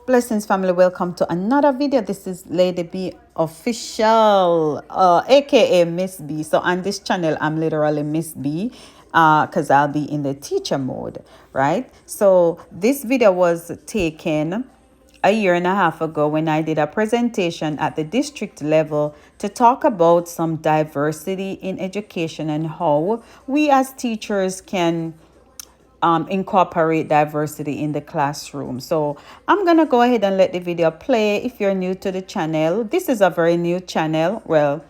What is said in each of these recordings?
Blessings family, welcome to another video. This is Lady B official, aka Miss B. So on this channel I'm literally Miss B, because I'll be in the teacher mode, right? So this video was taken a year and a half ago when I did a presentation at the district level to talk about some diversity in education and how we as teachers can incorporate diversity in the classroom. So I'm gonna go ahead and let the video play. If you're new to the channel, this is a very new channel. Well,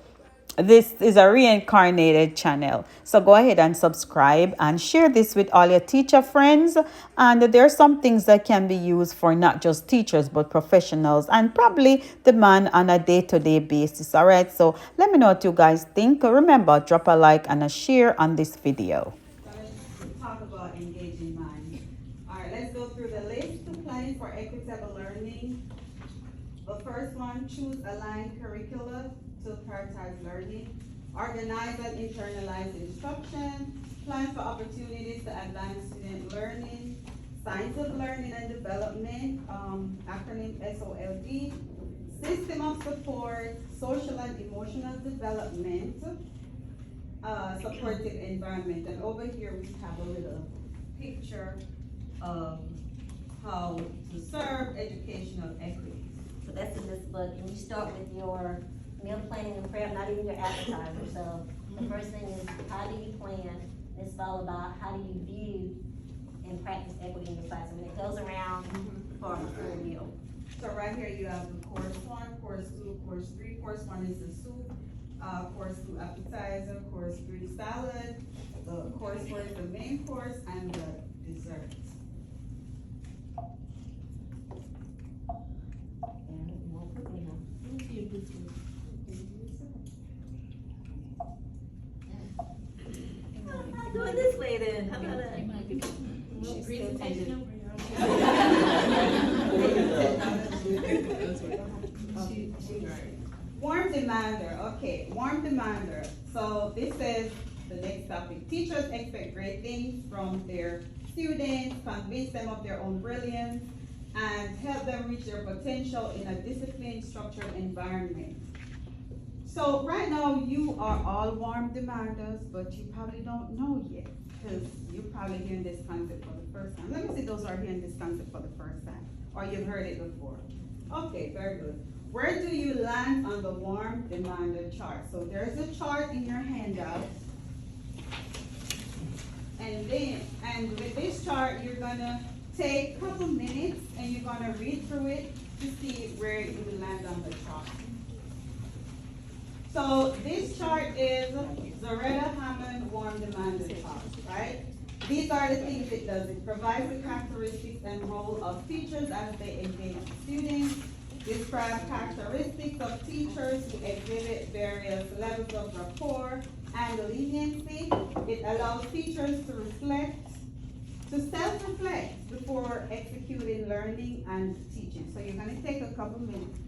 this is a reincarnated channel. So go ahead and subscribe and share this with all your teacher friends. And there are some things that can be used for not just teachers but professionals and probably the man on a day-to-day basis. All right, so let me know what you guys think. Remember, drop a like and a share on this video. Talk about engaging minds. All right, let's go through the list. Planning for equitable learning. The first one, choose aligned curricula to prioritize learning. Organize and internalize instruction. Plan for opportunities to advance student learning. Science of learning and development, acronym SOLD. System of support, social and emotional development. Supportive environment, and over here we have a little picture of how to serve educational equity. So that's in this book, and you start with your meal planning and prep, not even your appetizer. So the first thing is, how do you plan? It's all about how do you view and practice equity in your classroom, and it goes around for a full meal. So right here you have the course 1, course 2, course 3. Course 1 is the soup, course 2 appetizer, course 3 salad, the course 4 is the main course, and the dessert. And it won't put me on. I'll do it this way then. How about that? Warm demander, okay, warm demander. So this is the next topic. Teachers expect great things from their students, convince them of their own brilliance, and help them reach their potential in a disciplined, structured environment. So right now you are all warm demanders, but you probably don't know yet, because you're probably hearing this concept for the first time. Let me see those who are hearing this concept for the first time, or you've heard it before. Okay, very good. Where do you land on the warm demander chart? So there's a chart in your handout. And with this chart, you're gonna take a couple minutes and you're gonna read through it to see where you land on the chart. So this chart is Zaretta Hammond warm demander chart, right? These are the things it does. It provides the characteristics and role of teachers as they engage students. Describe characteristics of teachers who exhibit various levels of rapport and leniency. It allows teachers to reflect, to self-reflect before executing learning and teaching. So you're going to take a couple minutes,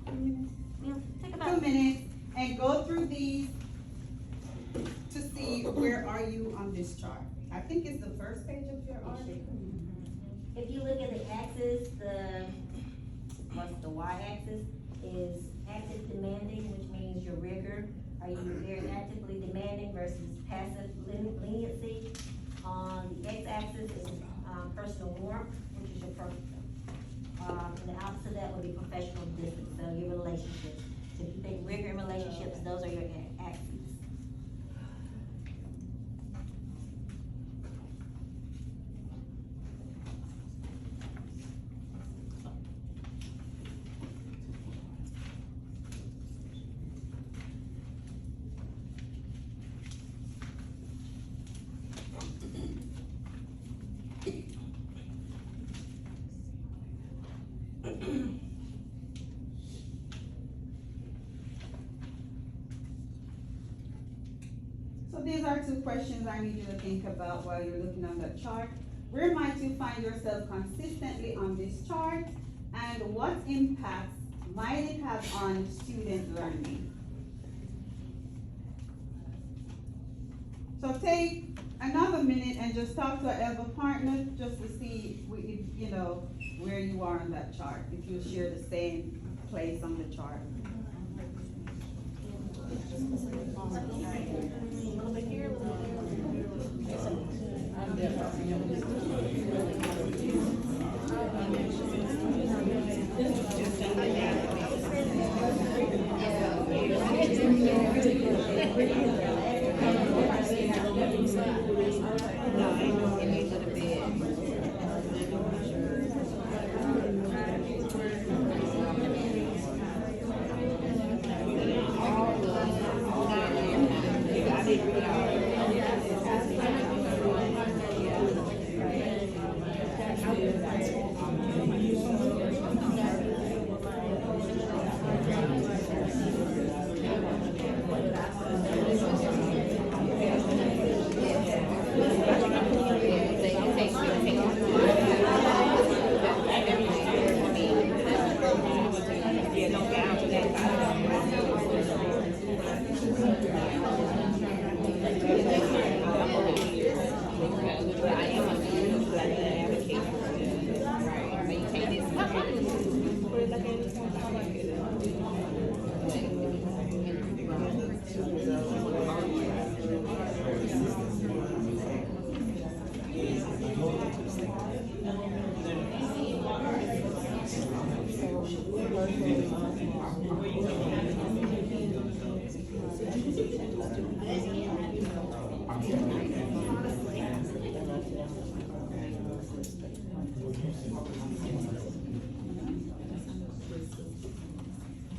Take about 2 minutes, and go through these to see where are you on this chart. I think it's the first page of your article. If you look at the axis, what's the y-axis is active demanding, which means your rigor. Are you very actively demanding versus passive leniency? On the x-axis is personal warmth, which is your personal. And the opposite of that would be professional distance, so your relationships. So if you think rigor in relationships, those are your axes. So these are 2 questions I need you to think about while you're looking on the chart. Where might you find yourself consistently on this chart, and what impacts might it have on student learning? So take another minute and just talk to an elder partner just to see, where you are on that chart, if you share the same place on the chart.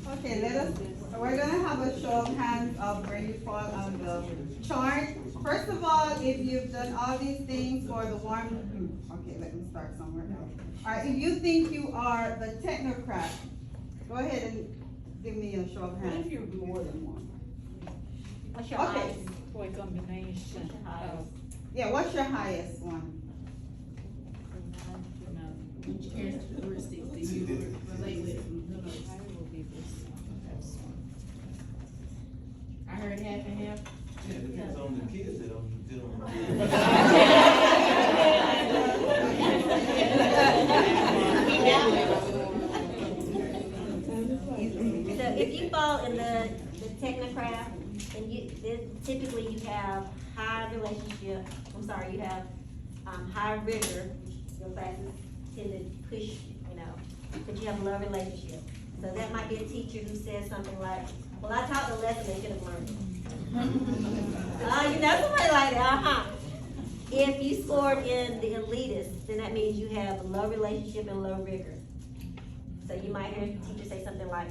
Okay, we're gonna have a show of hands of where you fall on the chart. First of all, if you've done all these things for the okay, let me start somewhere else. All right, if you think you are the technocrat, go ahead and give me a show of hands. What if you're more than one? What's your Okay. highest? For a combination of, Yeah, what's your highest one? Which characteristics do you relate with? I will be this. I heard half and half. Yeah, it depends on the kids that I'm dealing with. So if you fall in the technocrat, and then typically you have high relationship, you have, high rigor, your classes tend to push, but you have a low relationship. So that might be a teacher who says something like, well, I taught the lesson, they should have learned it. You know somebody like that, If you scored in the elitist, then that means you have low relationship and low rigor. So you might hear a teacher say something like,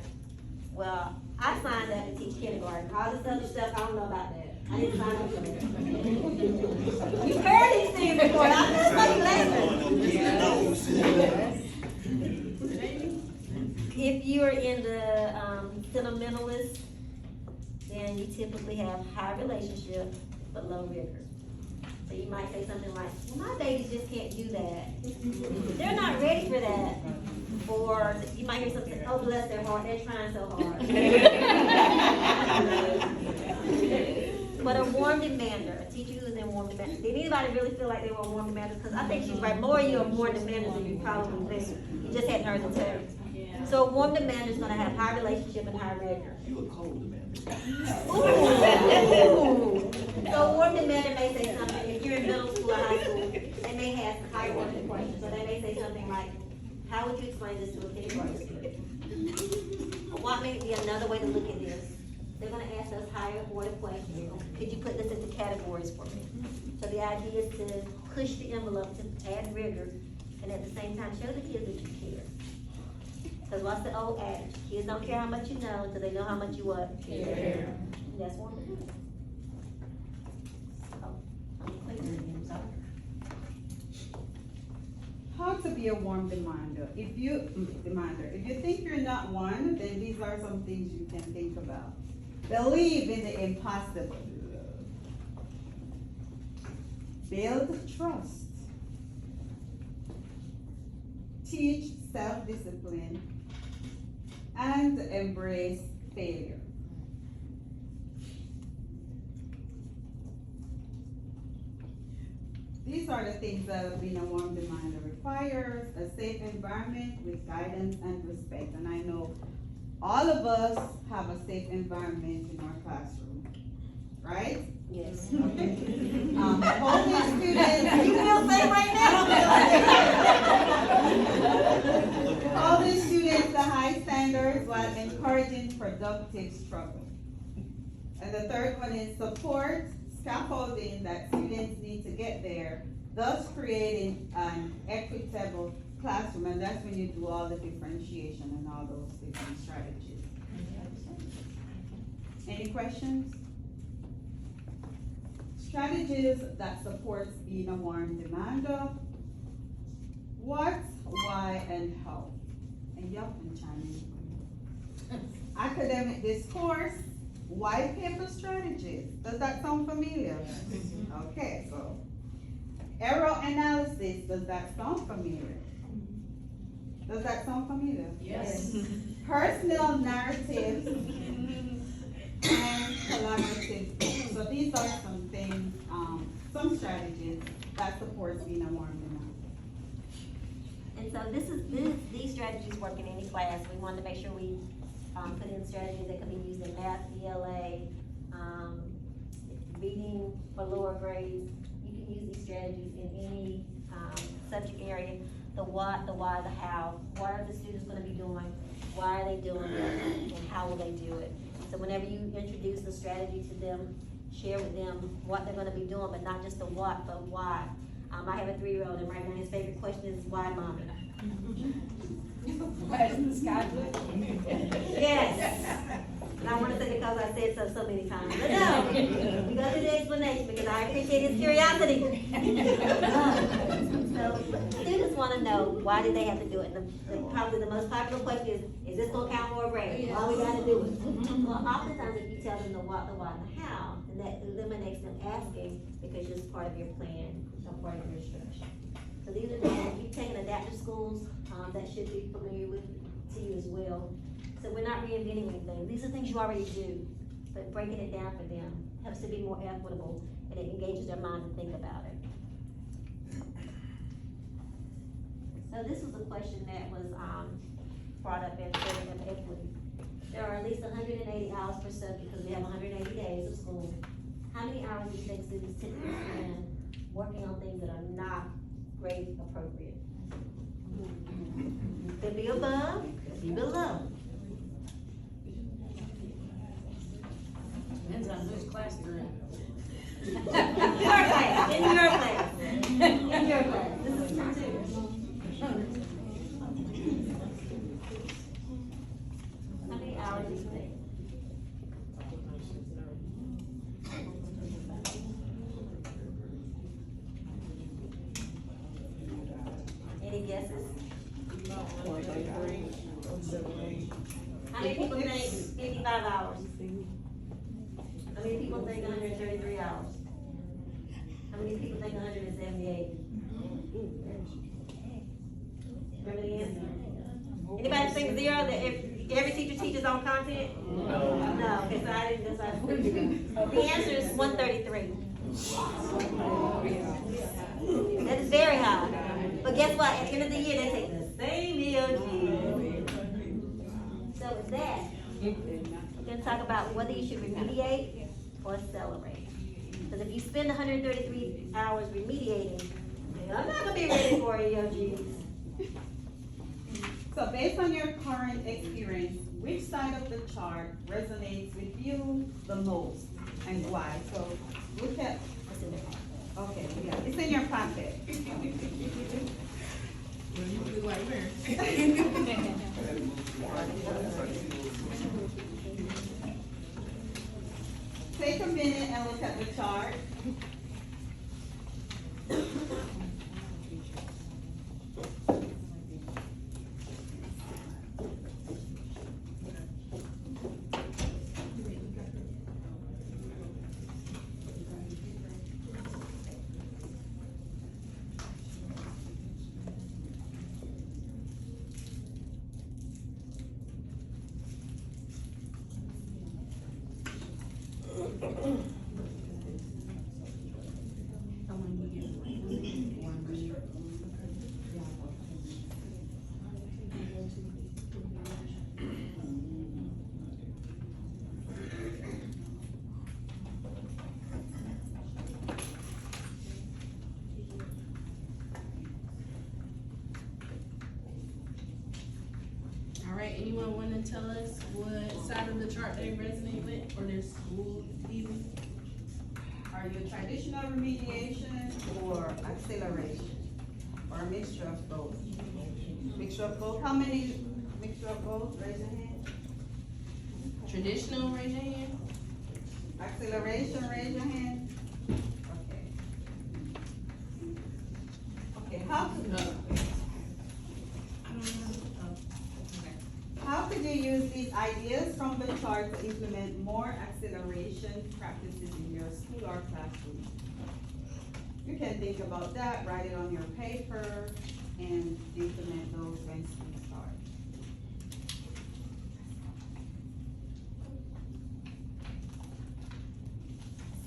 well, I signed up to teach kindergarten. All this other stuff, I don't know about that. I didn't sign up for that. You've heard these things before. I'm just like laughing. If you're in the sentimentalist, then you typically have high relationship but low rigor. So you might say something like, well, my babies just can't do that. They're not ready for that. Or you might hear something, oh, bless their heart, they're trying so hard. But a warm demander, a teacher who's in warm demand. Did anybody really feel like they were warm demanders? Because I think she's right. More of you are warm demanders than you probably think. You just hadn't heard the term. So a warm demander is going to have high relationship and high rigor. You a cold demander. Ooh. So a warm demander may say something. If you're in middle school or high school, they may have high order questions. So they may say something like, how would you explain this to a kindergarten student? Or what may be another way to look at this? They're going to ask us higher order questions. Could you put this into categories for me? So the idea is to push the envelope to add rigor and at the same time show the kids that you care. Because what's the old adage? Kids don't care how much you know until they know how much you what? Care. And that's one of them. Oh, I'm clear again, sorry. How to be a warm demander. If you think you're not one, then these are some things you can think about. Believe in the impossible. Build trust. Teach self-discipline and embrace failure. these are the things that being a warm demander requires: a safe environment with guidance and respect. And I know all of us have a safe environment in our classroom, right? Yes. Holding students. You feel safe right now? Holding students to high standards while encouraging productive struggle. And the third one is support scaffolding that students need to get there, thus creating an equitable classroom. And that's when you do all the differentiation and all those different strategies. Any questions? Strategies that supports being a warm demander. What, why, and how? And y'all can chime in. Academic discourse, white paper strategies. Does that sound familiar? Okay, so error analysis, does that sound familiar? Does that sound familiar? Yes. Personal narratives and collaborative goals. So these are some things, some strategies that supports being a warm demander. And so these strategies work in any class. We wanted to make sure we put in strategies that can be used in math, ELA, reading for lower grades. You can use these strategies in any subject area. The what, the why, the how. What are the students gonna be doing? Why are they doing it? And how will they do it? So whenever you introduce the strategy to them, share with them what they're gonna be doing, but not just the what, but why. I have a 3-year-old, and right now his favorite question is, why, Mommy? Why isn't the sky blue? Yes. And I wanna say because I said so many times, but no, we go to the explanation because I appreciate his curiosity. So students wanna know, why did they have to do it? Probably the most popular question is this gonna count for a grade? Why we gotta do it? Well, oftentimes if you tell them the what, the why, and the how, then that eliminates them asking because it's part of your plan, or part of your structure. So these are things, if you've taken adaptive schools, that should be familiar with to you as well. So we're not reinventing anything. These are things you already do, but breaking it down for them helps to be more equitable, and it engages their mind to think about it. So this was a question that was brought up in Survey of Equity. There are at least 180 hours per subject because we have 180 days of school. How many hours do you think students typically spend working on things that are not grade appropriate? Could be above, could be below. Depends on which class you're in. Your class, in your class, in your class. This is true too. How many hours do you think? Any guesses? How many people think 55 hours? How many people think 133 hours? How many people think 178? Remember the answer? Anybody think 0, that if every teacher teaches on content? No. No, okay, so I didn't, that's why I said. The answer is 133. That is very high. But guess what? At the end of the year, they take the same EOG. So with that, we're gonna talk about whether you should remediate or celebrate. Because if you spend 133 hours remediating, I'm not gonna be ready for EOGs. So based on your current experience, which side of the chart resonates with you the most and why? So look at, okay, yeah, it's in your pocket. Take a minute and look at the chart. All right, anyone wanna tell us what side of the chart they resonate with, or their school even? Are you traditional remediation or acceleration? Or a mixture of both? Mixture of both, how many mixture of both, raise your hand. Traditional, raise your hand. Acceleration, raise your hand. Okay. Okay, how could you use these ideas from the chart to implement more acceleration practices in your school or classroom? You can think about that, write it on your paper, and implement those when school starts.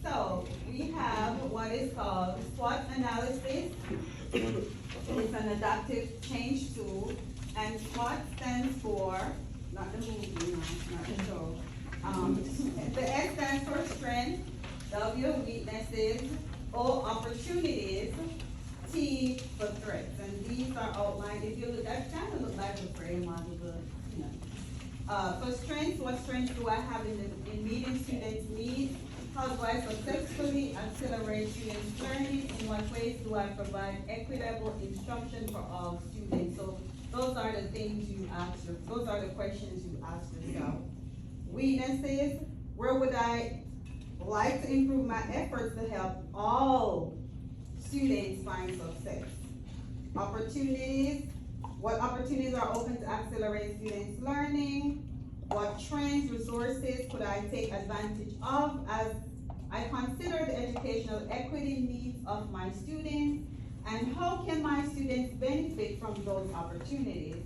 So, we have what is called SWOT analysis. It's an adaptive change tool, and SWOT stands for, not the movie, not the show. The S stands for strength, W weaknesses, O opportunities, T for threats. And these are outlined, if you look, that kind of look like a frame model, but, you know. For strengths, what strengths do I have in meeting students' needs? How do I successfully accelerate students' learning? In what ways do I provide equitable instruction for all students? So those are the things you ask those are the questions you ask yourself. Weaknesses, where would I like to improve my efforts to help all students find success? Opportunities, what opportunities are open to accelerate students' learning? What trends, resources could I take advantage of as I consider the educational equity needs of my students? And how can my students benefit from those opportunities?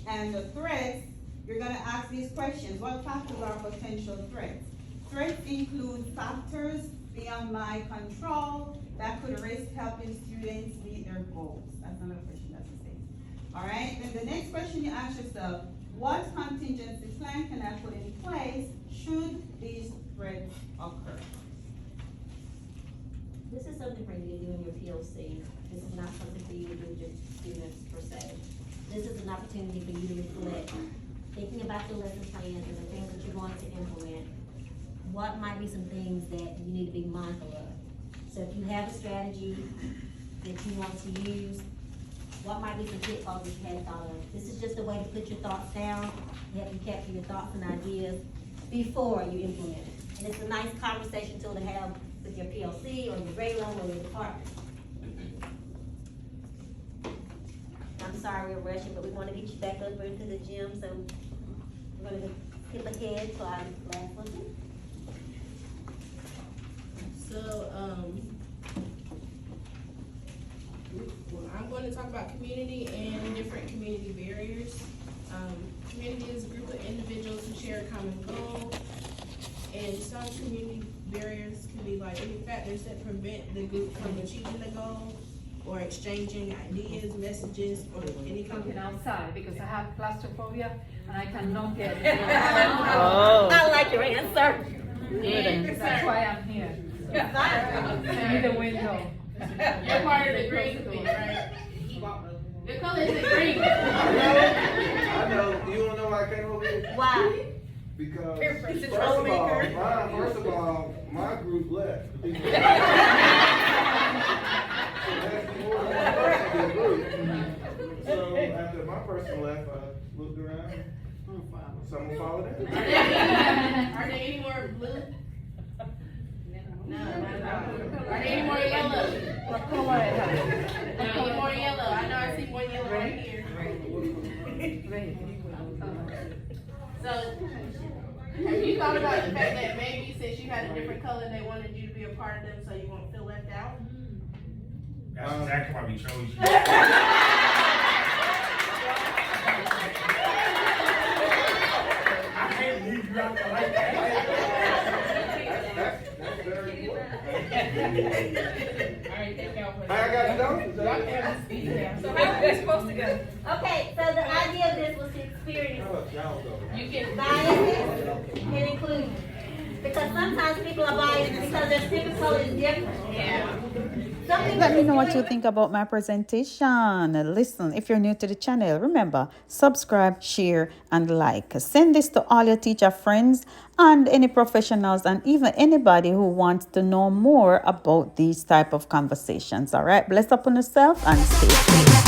And the threats, you're gonna ask these questions. What factors are potential threats? Threats include factors beyond my control that could risk helping students meet their goals. That's another question, that's the same. All right, then the next question you ask yourself, what contingency plan can I put in place should these threats occur? This is something for you to do in your PLC. This is not something for you to do with your students per se. This is an opportunity for you to reflect, thinking about your lesson plans and the things that you're going to implement. What might be some things that you need to be mindful of? So if you have a strategy that you want to use, what might be some pitfalls that you hadn't thought of? This is just a way to put your thoughts down, help you capture your thoughts and ideas before you implement it. And it's a nice conversation tool to have with your PLC or your regular or your department. I'm sorry we're rushing, but we want to get you back up into the gym, so we're going to skip ahead to our last one. So, well, I'm going to talk about community and different community barriers. Community is a group of individuals who share a common goal, and some community barriers can be like any factors that prevent the group from achieving the goal or exchanging ideas, messages, or any kind Something of. outside, because I have claustrophobia and I cannot get it. Oh. I like your answer. That's why I'm here. Send me the window. You're part of the green thing, right? The color is the green. I know, you wanna know why I came over here? Why? Because, He's a first of all, my group left. So after my person left, I looked around, someone followed in. Are there any more blue? No, not at all. Are there any more yellow? What color I have? Any more yellow? I know I see one yellow right here. Red. So, have you thought about the fact that maybe since you had a different color, they wanted you to be a part of them so you won't feel left out? That's exactly why we chose you. I can't leave you out there like that. That's very important. Alright, thank y'all for I got to So know. how are we supposed to go? Okay, so the idea of this was to experience Y'all go. You can. biases and inclusion. Because sometimes people are biased because their skin color is different. Yeah. Some people Let me know what you think about my presentation. Listen, if you're new to the channel, remember, subscribe, share, and like. Send this to all your teacher friends and any professionals and even anybody who wants to know more about these type of conversations. All right, bless up on yourself and stay tuned.